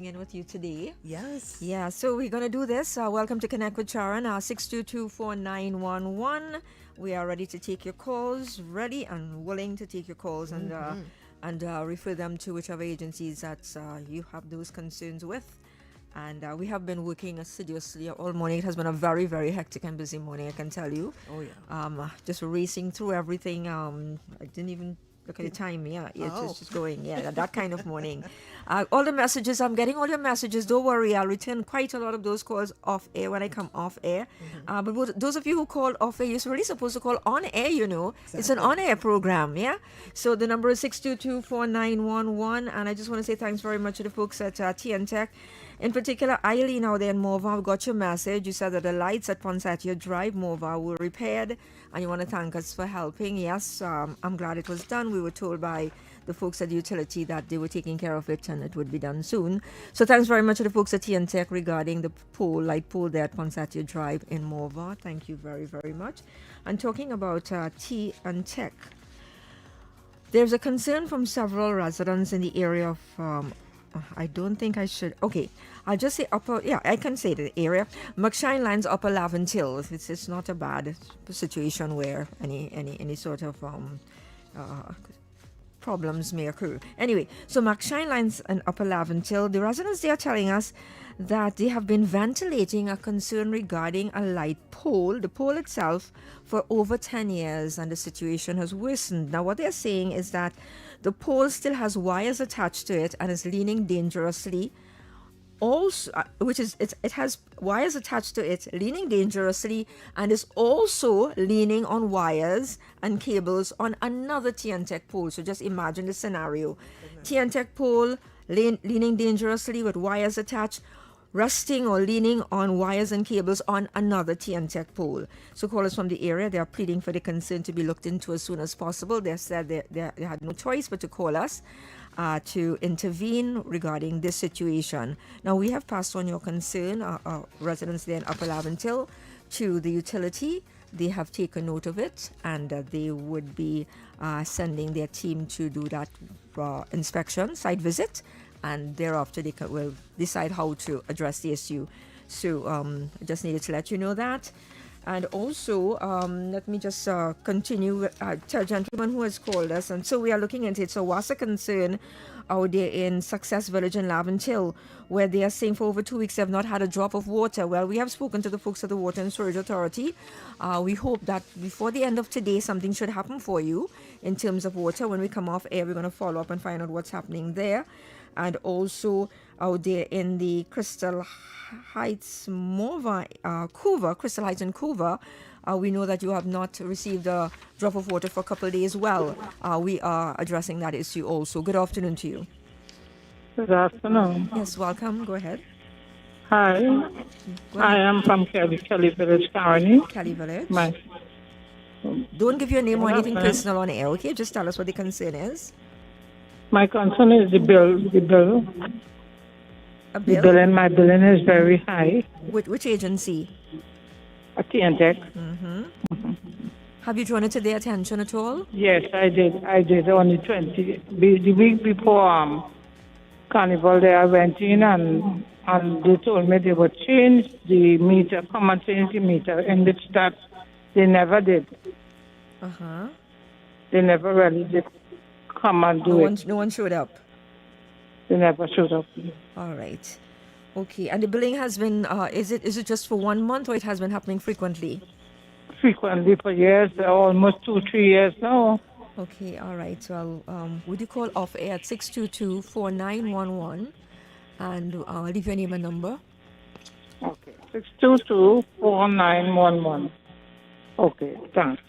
In with you today. Yes. Yeah, so we're going to do this. Welcome to Connect with Sharon, 622-4911. We are ready to take your calls, ready and willing to take your calls and refer them to whichever agencies that you have those concerns with. And we have been working assiduously all morning. It has been a very, very hectic and busy morning, I can tell you. Oh, yeah. Just racing through everything. I didn't even look at the time. Yeah, it's just going. Yeah, that kind of morning. All the messages, I'm getting all your messages. Don't worry, I'll return quite a lot of those calls off air when I come off air. But those of you who called off air, you're really supposed to call on air, you know. It's an on air program, yeah? So the number is 622-4911. And I just want to say thanks very much to the folks at TN Tech. In particular, Eileen out there in Morva, we got your message. You said that the lights at Ponsatia Drive, Morva, were repaired, and you want to thank us for helping. Yes, I'm glad it was done. We were told by the folks at the utility that they were taking care of it and it would be done soon. So thanks very much to the folks at TN Tech regarding the light pole there at Ponsatia Drive in Morva. Thank you very, very much. And talking about TN Tech, there's a concern from several residents in the area of I don't think I should. Okay, I'll just say upper. Yeah, I can say the area. McShine Lines, Upper Laventille. It's not a bad situation where any sort of uh, problems may occur. Anyway, so McShine Lines and Upper Laventille, the residents they are telling us that they have been ventilating a concern regarding a light pole, the pole itself, for over 10 years, and the situation has worsened. Now, what they're saying is that the pole still has wires attached to it and is leaning dangerously. Also, it has wires attached to it, leaning dangerously, and is also leaning on wires and cables on another TN Tech pole. So just imagine the scenario: TN Tech pole leaning dangerously with wires attached, resting or leaning on wires and cables on another TN Tech pole. So callers from the area, they are pleading for the concern to be looked into as soon as possible. They said they had no choice but to call us to intervene regarding this situation. Now, we have passed on your concern, residents there in Upper Laventille, to the utility. They have taken note of it, and they would be sending their team to do that inspection, site visit, and thereafter they will decide how to address the issue. So I just needed to let you know that. And also, let me just continue to a gentleman who has called us. And so we are looking into it. So what's a concern out there in Success Village in Laventille, where they are saying for over 2 weeks they have not had a drop of water? Well, we have spoken to the folks at the Water and Storage Authority. We hope that before the end of today, something should happen for you in terms of water. When we come off air, we're going to follow up and find out what's happening there. And also out there in the Crystal Heights, Couva, Crystal Heights and Couva, we know that you have not received a drop of water for a couple of days. Well, we are addressing that issue also. Good afternoon to you. Good afternoon. Yes, welcome. Go ahead. Hi, I am from Kelly Village, Carney. Kelly Village. My, Don't give your name or anything personal on air, okay? Just tell us what the concern is. my concern is the bill. A The bill? bill and my billing is very high. Which agency? At TNTech. Have you drawn it to their attention at all? Yes, I did. I did on the the week before Carnival there. I went in and they told me they would change the meter, come and change the meter, and it's that they never did. Uh-huh. They never really did come and do it. No one showed up. They never showed up. All right. Okay. And the billing has been, is it just for 1 month, or it has been happening frequently? Frequently for years, almost 2-3 years now. Okay. All right. Well, would you call off air at 622-4911 and leave your name and number? Okay. 622-4911. Okay, thanks.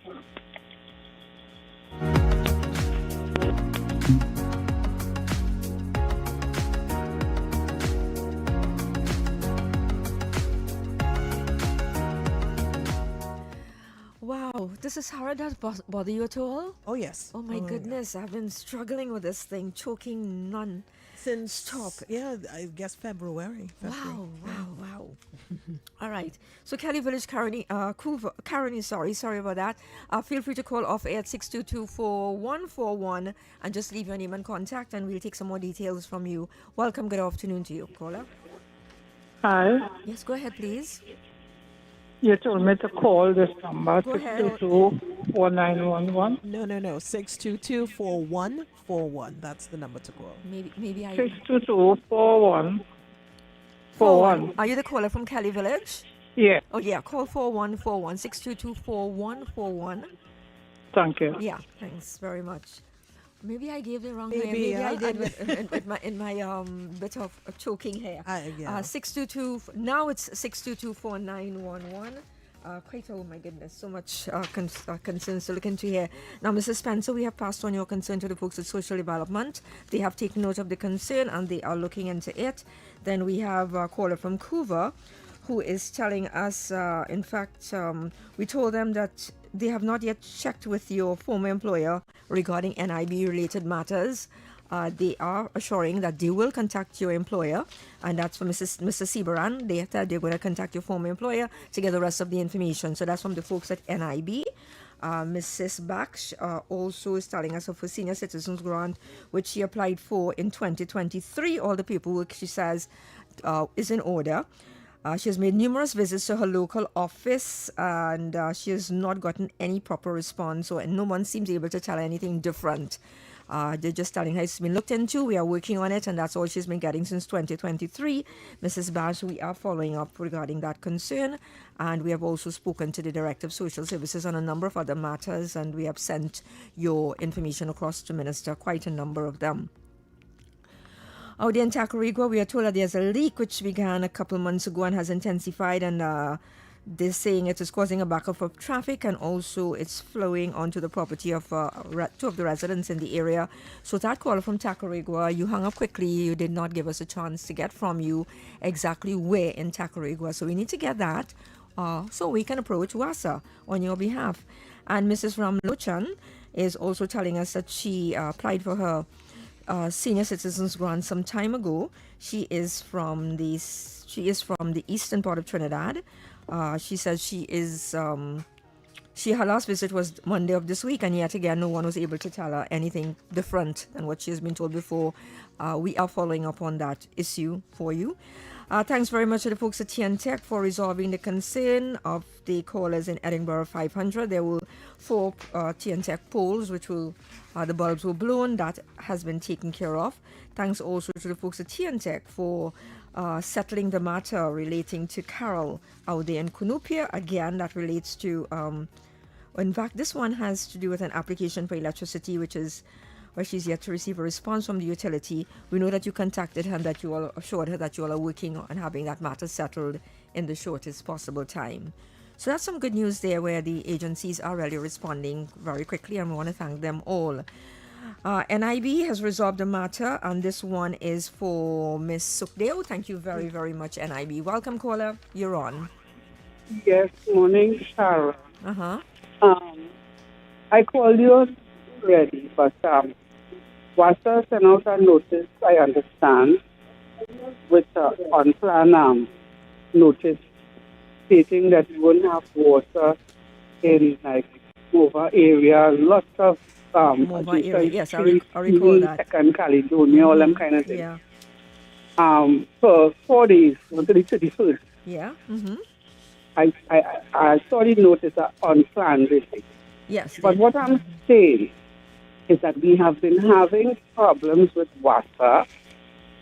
Wow. This is how it does bother you at all? Oh, yes. Oh my goodness. I've been struggling with this thing, choking none. Since, I guess February. Wow. All right. So Kelly Village, Caroni, sorry about that. Feel free to call off air at 622-4141 and just leave your name and contact, and we'll take some more details from you. Welcome. Good afternoon to you, caller. Hi. Yes, go ahead, please. You told me to call this number, Go ahead. 622-4911. No. 622-4141. That's the number to call. Maybe I... 622-4141. Are you the caller from Kelly Village? Yeah. Oh, yeah. Call 4141, 622-4141. Thank you. Yeah, thanks very much. Maybe I gave the wrong Maybe, name. Maybe I yeah. did with my bit of choking here. 622. Now it's 622-4911. Oh my goodness, so much concerns to look into here. Now, Mrs. Spencer, we have passed on your concern to the folks at Social Development. They have taken note of the concern and they are looking into it. Then we have a caller from Couva who is telling us, in fact, we told them that they have not yet checked with your former employer regarding NIB related matters. They are assuring that they will contact your employer, and that's for Mr. Sibaran. They said they're going to contact your former employer to get the rest of the information. So that's from the folks at NIB. Mrs. Baksh also is telling us of a senior citizens grant, which she applied for in 2023. All the paperwork, she says, is in order. She has made numerous visits to her local office, and she has not gotten any proper response, and no one seems able to tell her anything different. They're just telling her it's been looked into, we are working on it, and that's all she's been getting since 2023. Mrs. Bash, we are following up regarding that concern, and we have also spoken to the Director of Social Services on a number of other matters, and we have sent your information across to Minister, quite a number of them. Out there in Tacarigua, we are told that there's a leak which began a couple months ago and has intensified, and they're saying it is causing a backup of traffic, and also it's flowing onto the property of two of the residents in the area. So that caller from Tacarigua, you hung up quickly. You did not give us a chance to get from you exactly where in Tacarigua. So we need to get that so we can approach WASA on your behalf. And Mrs. Ramlochan is also telling us that she applied for her senior citizens grant some time ago. She is from the eastern part of Trinidad. She says her last visit was Monday of this week, and yet again no one was able to tell her anything different than what she has been told before. We are following up on that issue for you. Thanks very much to the folks at TNTech for resolving the concern of the callers in Edinburgh 500. There were 4 TNTech poles which the bulbs were blown. That has been taken care of. Thanks also to the folks at TNTech for settling the matter relating to Carol out there in Cunupia. Again, that relates to, in fact, this one has to do with an application for electricity, which is where she's yet to receive a response from the utility. We know that you contacted her and that you all assured her that you all are working on having that matter settled in the shortest possible time. So that's some good news there, where the agencies are really responding very quickly, and we want to thank them all. NIB has resolved the matter, and this one is for Miss Sukdeo. Thank you very, very much, NIB. Welcome, caller. You're on. Yes, morning, Sharon. Uh-huh. I called you already, but WASA sent out a notice, I understand, with unplanned notice stating that we won't have water in Mova area, lots of Mova area. Yes, I recall that. Second Caledonia, all them kind of things. Yeah. For 4 days until the 31st. Yeah. Mm-hmm. I saw the notice unplanned visit. Yes. But what I'm saying is that we have been having problems with water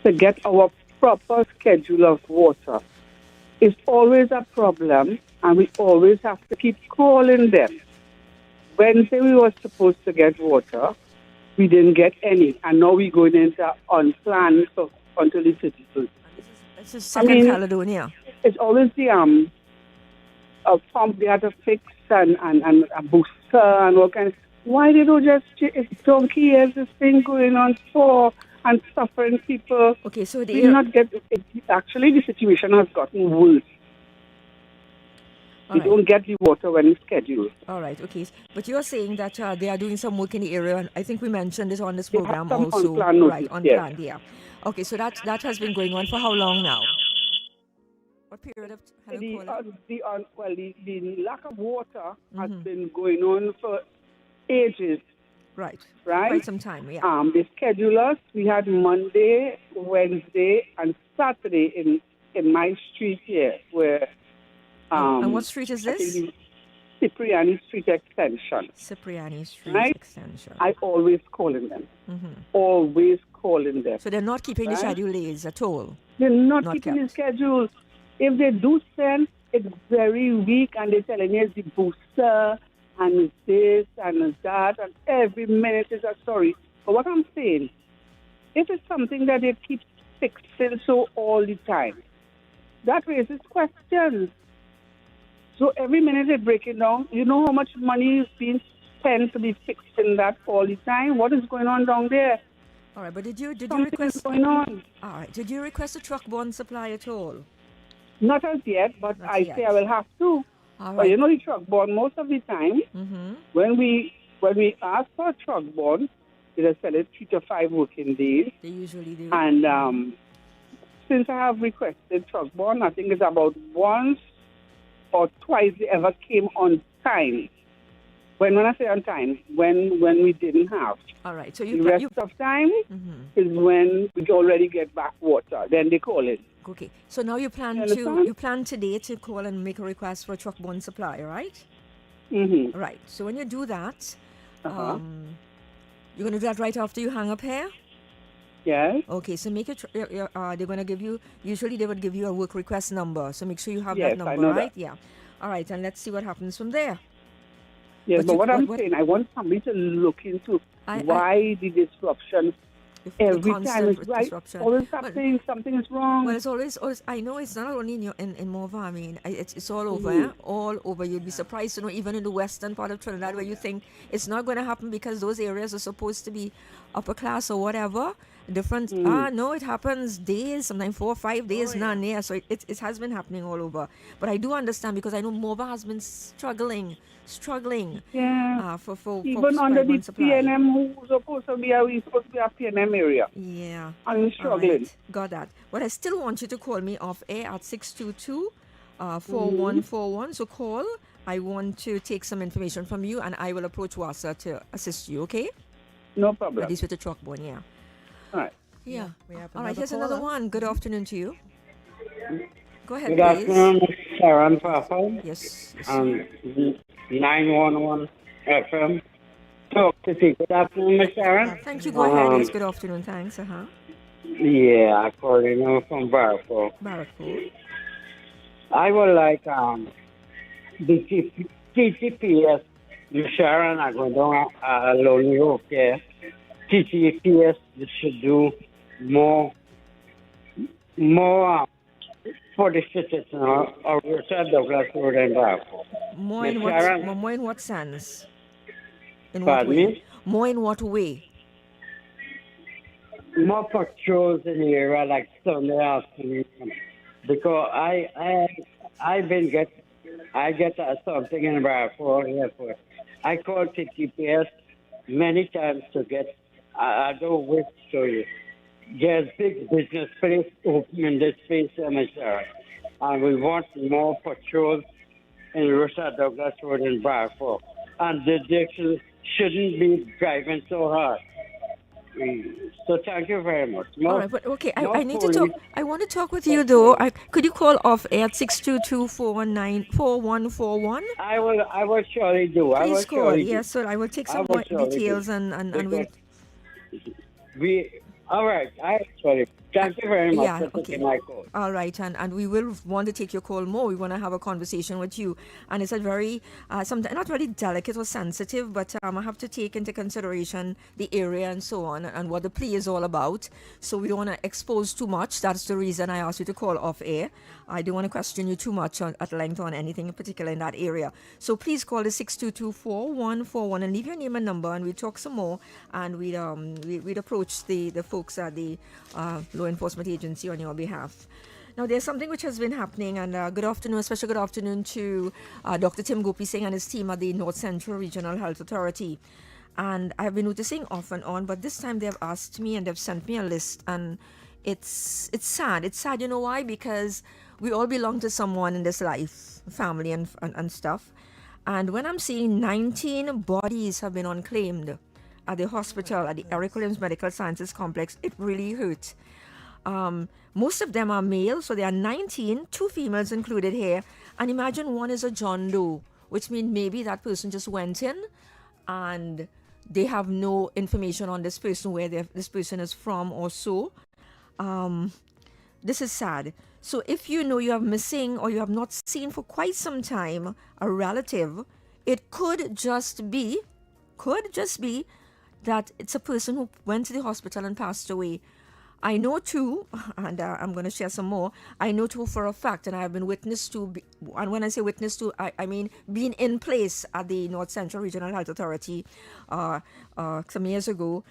to get our proper schedule of water. It's always a problem, and we always have to keep calling them. Wednesday we were supposed to get water. We didn't get any, and now we're going into unplanned until the 31st. This is Second Caledonia. It's always the pump they had to fix and a booster and all kinds. Why they don't just, it's donkey years this thing going on for and suffering people. Okay, so actually the situation has gotten worse. All We right. don't get the water when it's scheduled. All right, okay. But you're saying that they are doing some work in the area, and I think we mentioned this on this They have program some also. unplanned Right, notice, yes. unplanned, yeah. Okay, so that has been going on for how long now? What period of hello The, caller? well, the lack of water has been going on for ages, Right. right? Quite some time, yeah. They schedule us. We had Monday, Wednesday, and Saturday in my street here, where And what street is I think this? the Cipriani Street Extension, Cipriani Street right? Extension. I always calling them, always calling them. So they're not keeping the Right? schedule days at all. They're not Not keeping the kept. schedule. If they do send, it's very weak, and they're telling you it's the booster and it's this and it's that, and every minute is a story. But what I'm saying, if it's something that they keep fixing so all the time, that raises questions. So every minute they break it down. You know how much money is being spent to be fixing that all the time? What is going on down there? All right, but did you Something is request? going on. All right, did you request a truck-borne supply at all? Not as yet, but Not I yet. say I will have to. All But you right. know the truck bond, most of the time, when we ask for a truck bond, they sell it 3 to 5 working days. They usually do. And since I have requested truck bond, I think it's about once or twice they ever came on time. When I say on time, when we didn't have. All right, so The you rest of time is when we already get back water. Then they call it. okay. So now you plan You to understand? plan today to call and make a request for a truck-borne supply, right? Mm-hmm. Right. So when you do that, Uh-huh. you're gonna do that right after you hang up here. Yes. Okay. So make it. They're gonna give you. Usually they would give you a work request number. So make sure you have Yes, that number, I know right? that. Yeah. All right. And let's see what happens from there. Yes, But but you- what I'm what- saying, I want somebody to look into I- why the disruption If the every constant time is right. disruption. Always Well, happening, something is wrong. Well, it's always. I know it's not only in Morva. I mean, it's all over. Mm-hmm. All over. You'd be surprised to know, even in the western part of Trinidad, where you think it's not going to happen because those areas are supposed to be upper class or whatever. Different. No, it happens days, sometimes 4 or 5 days, none. Yeah, so it has been happening all over. But I do understand because I know Morva has been struggling. Yeah. For Even under the supply. PNM, who's supposed to be we supposed to be a PNM area. Yeah. And we're struggling. All right. Got that. But I still want you to call me off air at 622-4141. So call. I want to take some information from you and I will approach WASA to assist you, okay? No problem. At least with the truck born, yeah. All right. Yeah. We have All right, another here's another caller. one. Good afternoon to you. Go ahead, Good please. afternoon, Miss Sharon Farfan. Yes. Yes. 911 FM. Talk to you. Good afternoon, Miss Sharon. Thank you. Go ahead. Yes, good afternoon. Thanks. Yeah, I call you from Barco. Barrackport. I would like the TTPS. Miss Sharon, I go down alone you okay. TTPS should do more for the citizens of Richard Douglas Road and Barco. More in Miss what Sharon? more in what sense? In what Pardon way? me? More in what way? More patrols in the area like Sunday afternoon because I get something in Barco airport. I call TTPS many times to get. I don't wish to. There's big business place open in this space, Mr. And we want more patrols in Richard Douglas Road in Barco. And the direction shouldn't be driving so hard. So thank you very much. All right, but okay, I no need to police. talk. I want to talk with you though. Could you call off air at 622-419-4141? I will surely do. I will Please call. surely do. Yes, sir. I will take I some will more surely do. details and we'll. All right. Thank you very much Yeah, for okay. taking my call. All right, and we will want to take your call more. We want to have a conversation with you, and it's a very, not very delicate or sensitive, but I have to take into consideration the area and so on, and what the plea is all about. So we don't want to expose too much. That's the reason I asked you to call off air. I don't want to question you too much at length on anything in particular in that area. So please call the 622-4141 and leave your name and number, and we'll talk some more, and we'd approach the folks at the law enforcement agency on your behalf. Now, there's something which has been happening, and good afternoon, especially good afternoon to Dr. Tim Gopi Singh and his team at the North Central Regional Health Authority. And I've been noticing off and on, but this time they've asked me and they've sent me a list, and it's sad. It's sad, you know why? Because we all belong to someone in this life, family and stuff. And when I'm seeing 19 bodies have been unclaimed at the hospital, at the Eric Williams Medical Sciences Complex, it really hurt. Most of them are male, so there are 19, 2 females included here. And imagine one is a John Doe, which means maybe that person just went in and they have no information on this person, where this person is from or so. This is sad. So if you know you are missing or you have not seen for quite some time a relative, it could just be that it's a person who went to the hospital and passed away. I know too, and I'm going to share some more. I know too for a fact, and I have been witness to, and when I say witness to, I mean being in place at the North Central Regional Health Authority some years ago,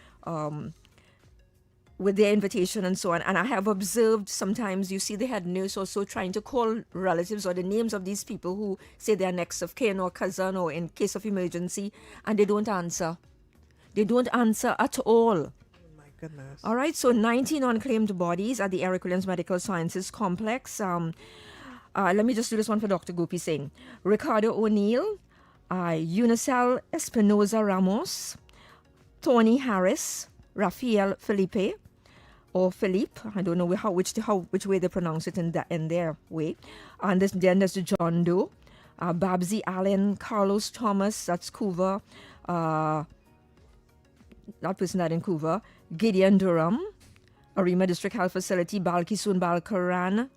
with their invitation and so on. And I have observed sometimes you see the head nurse also trying to call relatives or the names of these people who say they're next of kin or cousin or in case of emergency, and they don't answer. They don't answer at all. Goodness. All right, so 19 unclaimed bodies at the Eric Williams Medical Sciences Complex. Let me just do this one for Dr. Gopi Singh. Ricardo O'Neill, Unicel Espinoza Ramos, Tony Harris, Rafael Felipe, or Philippe. I don't know which way they pronounce it in their way. And then there's the John Doe, Babsy Allen, Carlos Thomas, that's Couva, that person that in Couva, Gideon Durham, Arima District Health Facility, Balkisun Balkaran,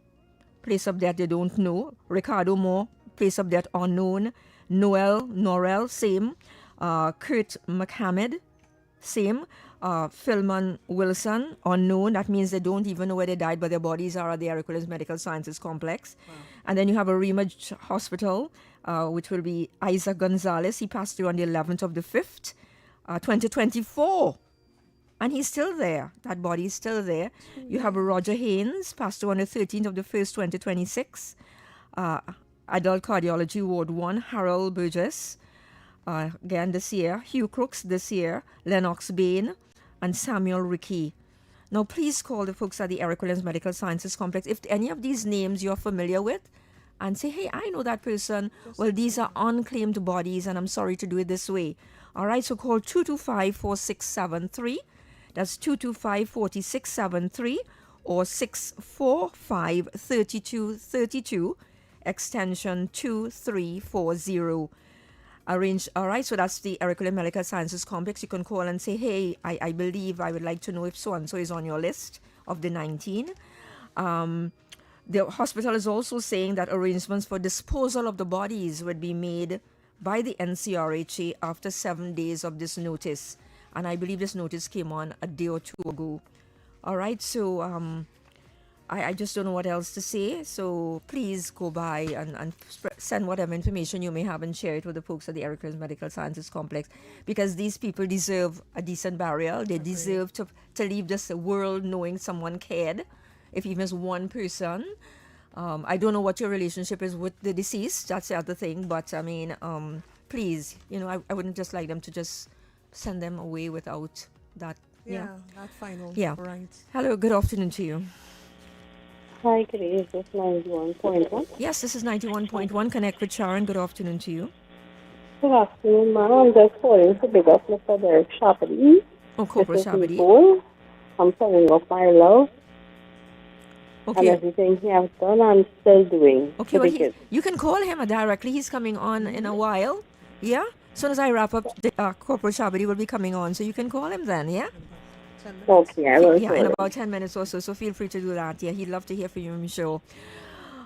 place of death they don't know, Ricardo Moore, place of death unknown, Noel Norrell, same, Kurt McHammad, same, Philman Wilson, unknown, that means they don't even know where they died, but their bodies are at the Eric Williams Medical Sciences Complex. Wow. And then you have Arima Hospital, which will be Isaac Gonzalez, he passed through on the 11th of the 5th, 2024. And he's still there. That body is still there. You have Roger Haynes, passed through on the 13th of the 1st, 2026. Adult Cardiology Ward 1, Harold Burgess, again this year. Hugh Crooks this year. Lennox Bain, and Samuel Rickey. Now, please call the folks at the Eric Williams Medical Sciences Complex if any of these names you're familiar with, and say, hey, I know that person. Well, these are unclaimed bodies, and I'm sorry to do it this way. All right, so call 225-4673. That's 225-4673 or 645-3232, extension 2340. Arrange. All right, so that's the Eric Williams Medical Sciences Complex. You can call and say, hey, I believe I would like to know if so-and-so is on your list of the 19. The hospital is also saying that arrangements for disposal of the bodies would be made by the NCRHA after 7 days of this notice. And I believe this notice came on a day or two ago. All right, so I just don't know what else to say. So please go by and send whatever information you may have and share it with the folks at the Eric Williams Medical Sciences Complex, because these people deserve a decent burial. They deserve to leave this world knowing someone cared, if even as one person. I don't know what your relationship is with the deceased. That's the other thing. But I mean, please, I wouldn't just like them to just send them away without that. That final. Yeah. Right. Hello, good afternoon to you. Hi, today is this 91.1? Yes, this is 91.1. Connect with Sharon. Good afternoon to you. Good afternoon, ma'am. I'm just calling to big up Mr. Derek Shabadi. Oh, Corporal Shabadi. I'm sending off my love. Okay. And everything he has done and still doing. Okay, well, you can call him directly. He's coming on in a while. Yeah? As soon as I wrap up, Corporal Shabadi will be coming on. So you can call him then, yeah? Okay, I will. Yeah, in about 10 minutes or so. So feel free to do that. Yeah, he'd love to hear from you, I'm sure.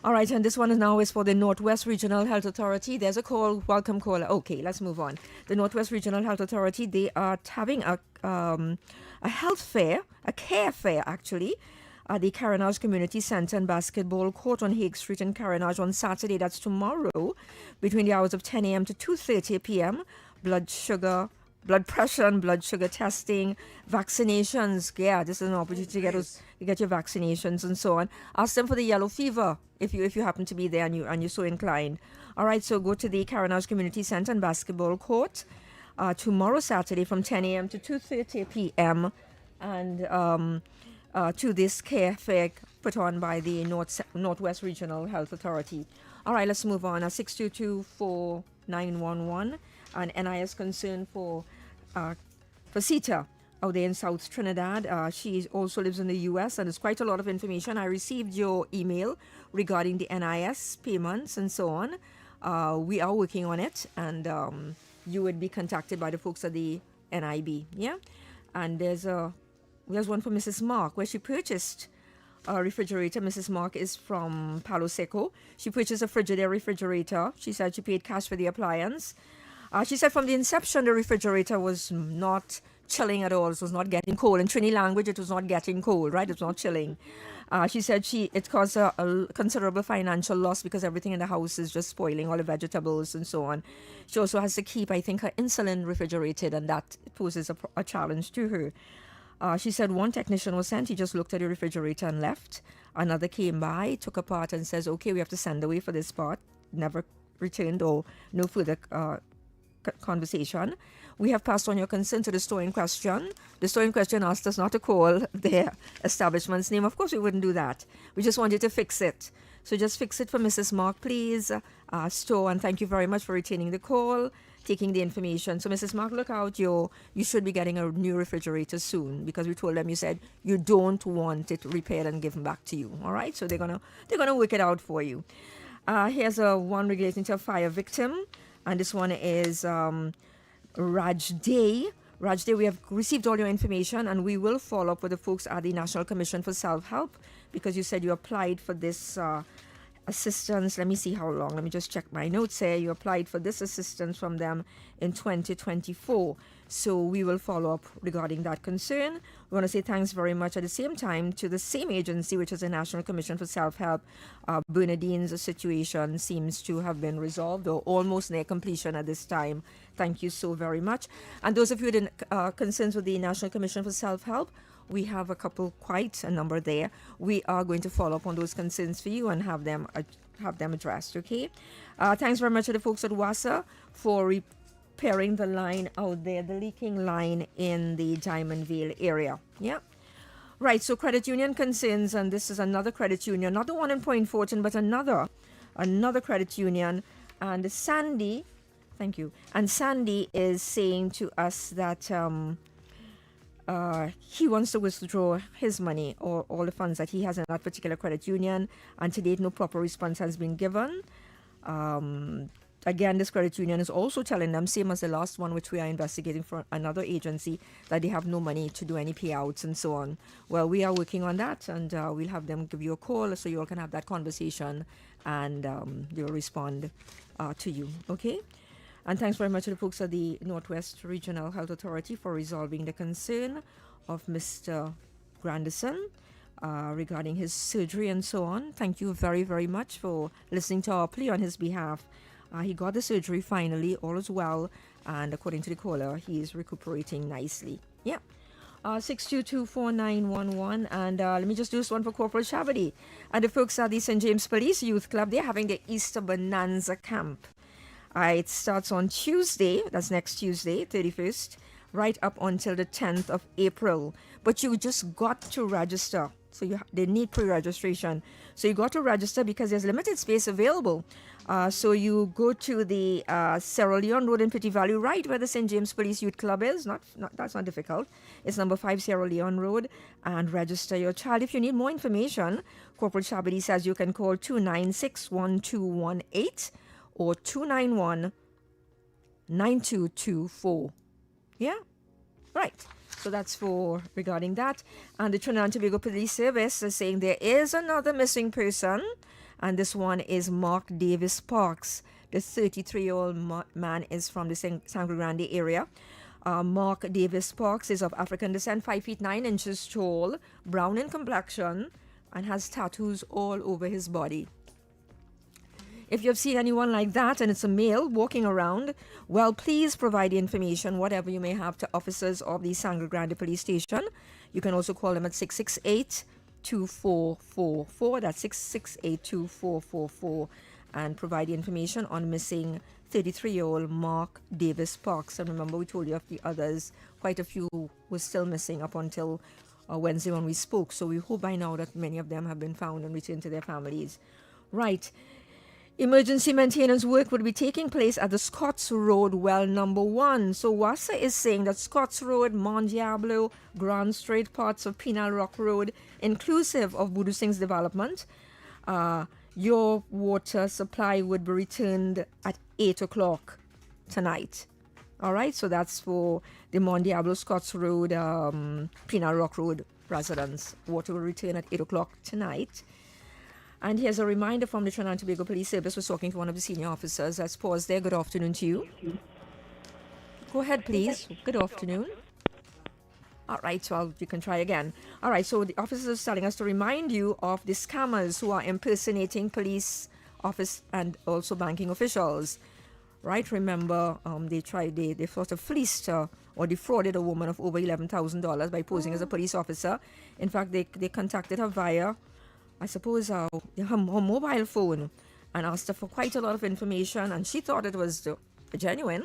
All right, and this one is now for the Northwest Regional Health Authority. There's a call. Welcome, caller. Okay, let's move on. The Northwest Regional Health Authority, they are having a health fair, a care fair, actually, at the Carenage Community Center and Basketball Court on Hague Street in Carenage on Saturday. That's tomorrow, between the hours of 10 a.m. to 2:30 p.m. Blood sugar blood pressure and blood sugar testing, vaccinations. Yeah, this is an opportunity to get your vaccinations and so on. Ask them for the yellow fever if you happen to be there and you're so inclined. All right, so go to the Carenage Community Center and basketball court tomorrow, Saturday, from 10 a.m. to 2:30 p.m. and to this care fair put on by the Northwest Regional Health Authority. All right, let's move on. 6224911, an NIS concern for Sita out there in South Trinidad. She also lives in the U.S. and there's quite a lot of information. I received your email regarding the NIS payments and so on. We are working on it, and you would be contacted by the folks at the NIB. Yeah, and there's one for Mrs. Mark where she purchased a refrigerator. Mrs. Mark is from Palo Seco. She purchased a Frigidaire refrigerator. She said she paid cash for the appliance. She said from the inception the refrigerator was not chilling at all. It was not getting cold. In Trini language, it was not getting cold, right? It was not chilling. She said it caused a considerable financial loss because everything in the house is just spoiling, all the vegetables and so on. She also has to keep, I think, her insulin refrigerated, and that poses a challenge to her. She said one technician was sent. He just looked at the refrigerator and left. Another came by, took apart, and says, okay, we have to send away for this part. Never returned or no further conversation. We have passed on your concern to the store in question. The store in question asked us not to call their establishment's name. Of course, we wouldn't do that. We just wanted to fix it. So just fix it for Mrs. Mark, please, store. And thank you very much for retaining the call, taking the information. So Mrs. Mark, look out. You should be getting a new refrigerator soon, because we told them, you said you don't want it repaired and given back to you. All right. So they're gonna work it out for you. Here's one relating to a fire victim. And this one is Raj Day. Raj Day, we have received all your information, and we will follow up with the folks at the National Commission for Self-Help, because you said you applied for this assistance. Let me see how long. Let me just check my notes here. You applied for this assistance from them in 2024. So we will follow up regarding that concern. We want to say thanks very much at the same time to the same agency, which is the National Commission for Self-Help. Bernadine's situation seems to have been resolved or almost near completion at this time. Thank you so very much. And those of you with concerns with the National Commission for Self-Help, we have quite a number there. We are going to follow up on those concerns for you and have them addressed, okay? Thanks very much to the folks at WASA for repairing the line out there, the leaking line in the Diamond Vale area. Yeah. Right, so credit union concerns, and this is another credit union, not the one in Point Fortin, but another credit union. And Sandy, thank you. And Sandy is saying to us that he wants to withdraw his money or all the funds that he has in that particular credit union, and to date no proper response has been given. Again, this credit union is also telling them, same as the last one, which we are investigating for another agency, that they have no money to do any payouts and so on. Well, we are working on that, and we'll have them give you a call so you all can have that conversation, and they'll respond to you, okay? And thanks very much to the folks at the Northwest Regional Health Authority for resolving the concern of Mr. Grandison regarding his surgery and so on. Thank you very, very much for listening to our plea on his behalf. He got the surgery finally, all is well, and according to the caller, he is recuperating nicely. Yeah. 6224911, and let me just do this one for Corporal Shabadi. And the folks at the St. James Police Youth Club, they're having the Easter Bonanza Camp. It starts on Tuesday, that's next Tuesday, 31st, right up until the 10th of April. But you just got to register. So they need pre-registration. So you got to register because there's limited space available. So you go to the Sierra Leone Road in Petty Valley, right where the St. James Police Youth Club is. That's not difficult. It's number 5 Sierra Leone Road, and register your child. If you need more information, Corporal Shabadi says you can call 296-1218 or 291-9224. Yeah? Right. So that's for regarding that. And the Trinidad and Tobago Police Service is saying there is another missing person, and this one is Mark Davis Parks. The 33-year-old man is from the Sangre Grande area. Mark Davis Parks is of African descent, 5 feet 9 inches tall, brown in complexion, and has tattoos all over his body. If you've seen anyone like that and it's a male walking around, well, please provide the information, whatever you may have, to officers of the Sangre Grande Police Station. You can also call them at 668-2444. That's 668-2444. And provide the information on missing 33-year-old Mark Davis Parks. And remember, we told you of the others. Quite a few were still missing up until Wednesday when we spoke. So we hope by now that many of them have been found and returned to their families. Right. Emergency maintenance work would be taking place at the Scotts Road well number 1. So WASA is saying that Scotts Road, Mont Diablo, Grand Strait, parts of Penal Rock Road, inclusive of Budu Singh's development, your water supply would be returned at 8 o'clock tonight. All right, so that's for the Mont Diablo, Scotts Road, Penal Rock Road residents. Water will return at 8 o'clock tonight. And here's a reminder from the Trinidad and Tobago Police Service. We're talking to one of the senior officers. Let's pause there. Good afternoon to you. Go ahead, please. Good afternoon. All right, so you can try again. All right, so the officer is telling us to remind you of the scammers who are impersonating police office and also banking officials. Right, remember, they sort of fleeced or defrauded a woman of over $11,000 by posing as a police officer. In fact, they contacted her via, I suppose, her mobile phone and asked her for quite a lot of information, and she thought it was genuine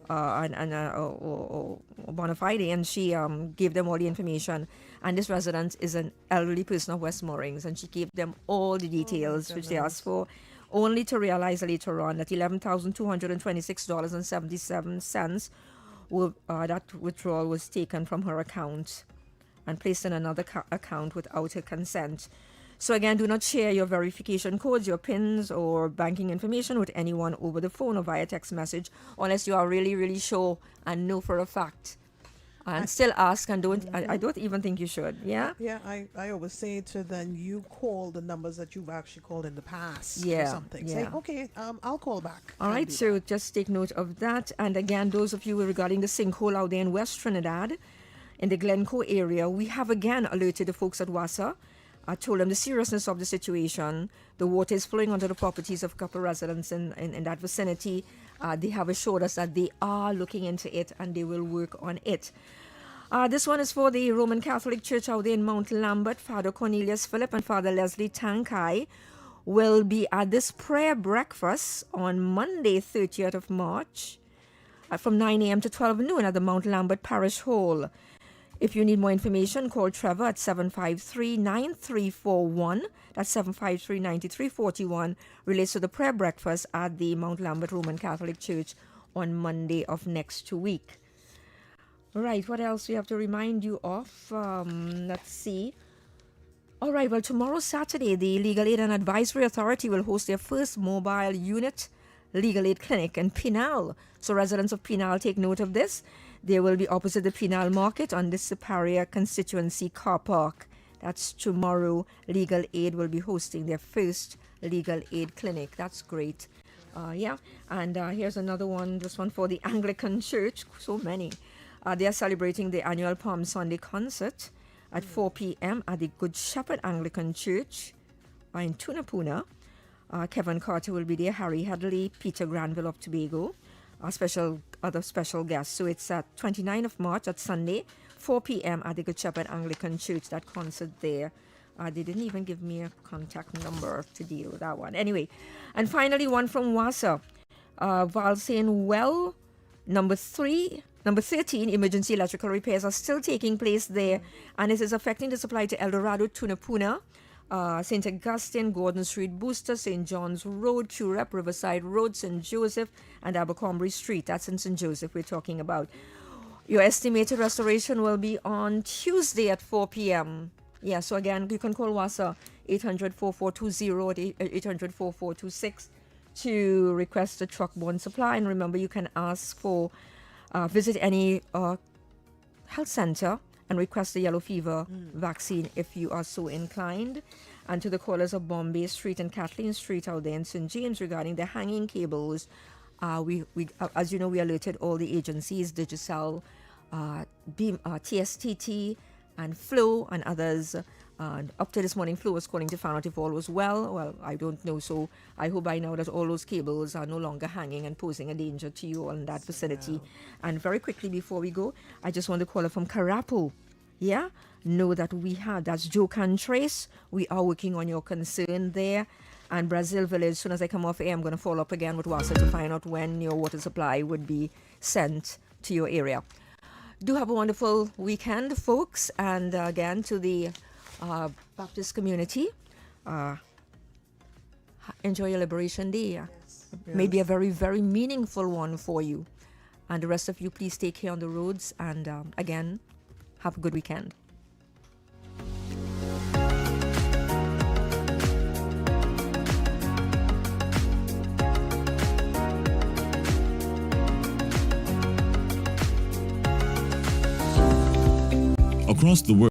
or bona fide, and she gave them all the information. And this resident is an elderly person of West Moorings, and she gave them all the details which they asked for, only to realize later on that $11,226.77 that withdrawal was taken from her account and placed in another account without her consent. So again, do not share your verification codes, your PINs, or banking information with anyone over the phone or via text message unless you are really, really sure and know for a fact. And still ask, and I don't even think you should. Yeah? Yeah, I always say to then you call the numbers that you've actually called in the past Yeah, or something. yeah. Say, okay, I'll call back. All right, so just take note of that. And again, those of you regarding the sinkhole out there in West Trinidad, in the Glencoe area, we have again alerted the folks at WASA. I told them the seriousness of the situation. The water is flowing onto the properties of a couple of residents in that vicinity. They have assured us that they are looking into it and they will work on it. This one is for the Roman Catholic Church out there in Mount Lambert. Father Cornelius Phillip and Father Leslie Tankai will be at this prayer breakfast on Monday, 30th of March, from 9 a.m. to 12 noon at the Mount Lambert Parish Hall. If you need more information, call Trevor at 753-9341. That's 753-9341. Relates to the prayer breakfast at the Mount Lambert Roman Catholic Church on Monday of next week. Right, what else we have to remind you of? Let's see. All right, well, tomorrow, Saturday, the Legal Aid and Advisory Authority will host their first mobile unit legal aid clinic in Penal. So residents of Penal, take note of this. They will be opposite the Penal Market on the Superior Constituency Car Park. That's tomorrow. Legal Aid will be hosting their first legal aid clinic. That's great. Yeah, and here's another one, this one for the Anglican Church. So many. They are celebrating the annual Palm Sunday concert at 4 p.m. at the Good Shepherd Anglican Church in Tunapuna. Kevin Carter will be there, Harry Headley, Peter Granville of Tobago, other special guests. So it's at 29th of March, at Sunday, 4 p.m. at the Good Shepherd Anglican Church, that concert there. They didn't even give me a contact number to deal with that one. Anyway, and finally, one from WASA. Valsain Well, number 13, emergency electrical repairs are still taking place there, and it is affecting the supply to El Dorado, Tunapuna, St. Augustine, Gordon Street, Booster, St. John's Road, Curep, Riverside Road, St. Joseph, and Abercrombie Street. That's in St. Joseph we're talking about. Your estimated restoration will be on Tuesday at 4 p.m. Yeah, so again, you can call WASA 800-4420 or 800-4426 to request a truck-borne supply. And remember, you can ask for, visit any health center and request the yellow fever vaccine if you are so inclined. And to the callers of Bombay Street and Kathleen Street out there in St. James regarding the hanging cables, we as you know, we alerted all the agencies, Digicel, TSTT, and Flow, and others Up to this morning, Flo was calling to find out if all was well. Well, I don't know. So I hope by now that all those cables are no longer hanging and posing a danger to you all in that vicinity. And very quickly before we go, I just want to call up from Carapo. Yeah? Know that that's Joe Cantrace. We are working on your concern there. And Brazil Village, as soon as I come off air, I'm going to follow up again with WASA to find out when your water supply would be sent to your area. Do have a wonderful weekend, folks. And again, to the Baptist community, enjoy your Liberation Day. Maybe a very, very meaningful one for you. And the rest of you, please take care on the roads. And again, have a good weekend. Across the world.